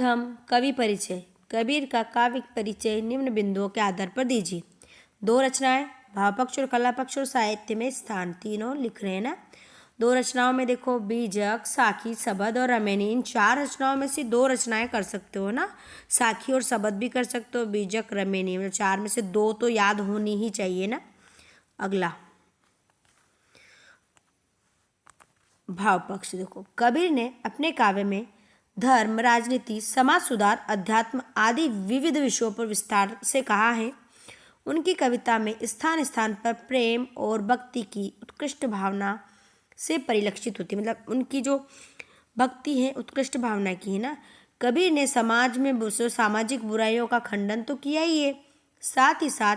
हम कवि परिचय। कबीर का काव्य परिचय निम्न बिंदुओं के आधार पर दीजिए। 2 रचनाएं, भाव पक्ष और कला पक्ष और साहित्य में स्थान, तीनों लिख रहे हैं ना। 2 रचनाओं में देखो बीजक, साखी, सबद और रमेनी, इन 4 रचनाओं में से 2 रचनाएं कर सकते हो ना। साखी और सबद भी कर सकते हो, बीजक, रमेनी, मतलब 4 में से 2 तो याद होनी ही चाहिए ना। अगला भाव पक्ष देखो, कबीर ने अपने काव्य में धर्म, राजनीति, समाज सुधार, अध्यात्म आदि विविध विषयों पर विस्तार से कहा है। उनकी कविता में स्थान स्थान पर प्रेम और भक्ति की उत्कृष्ट भावना से परिलक्षित होती है। मतलब उनकी जो भक्ति है उत्कृष्ट भावना की है ना। कबीर ने समाज में सामाजिक बुराइयों का खंडन तो किया ही है, साथ ही साथ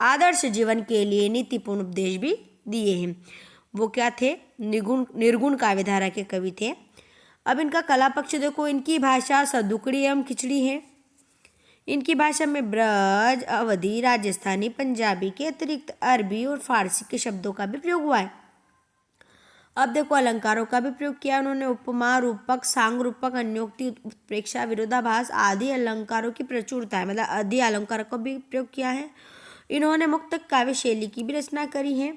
आदर्श जीवन के लिए नीतिपूर्ण उपदेश भी दिए हैं। वो क्या थे? निर्गुण काव्यधारा के कवि थे। अब इनका कला पक्ष देखो, इनकी भाषा सदुकड़ी एवं खिचड़ी है। इनकी भाषा में ब्रज, अवधी, राजस्थानी, पंजाबी के अतिरिक्त अरबी और फारसी के शब्दों का भी प्रयोग हुआ है। अब देखो अलंकारों का भी प्रयोग किया उन्होंने। उपमा, रूपक, सांग रूपक, अन्योक्ति, उत्प्रेक्षा, विरोधाभास आदि अलंकारों की प्रचुरता है, मतलब आदि अलंकारों का भी प्रयोग किया है। इन्होंने मुक्तक काव्य शैली की भी रचना करी है।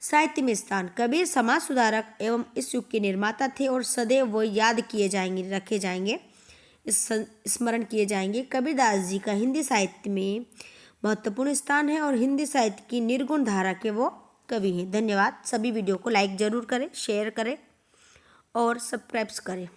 साहित्य में स्थान, कबीर समाज सुधारक एवं इस युग के निर्माता थे और सदैव वो याद किए जाएंगे, रखे जाएंगे, स्मरण किए जाएंगे। कबीरदास जी का हिंदी साहित्य में महत्वपूर्ण स्थान है और हिंदी साहित्य की निर्गुण धारा के वो कवि हैं। धन्यवाद। सभी वीडियो को लाइक जरूर करें, शेयर करें और सब्सक्राइब करें।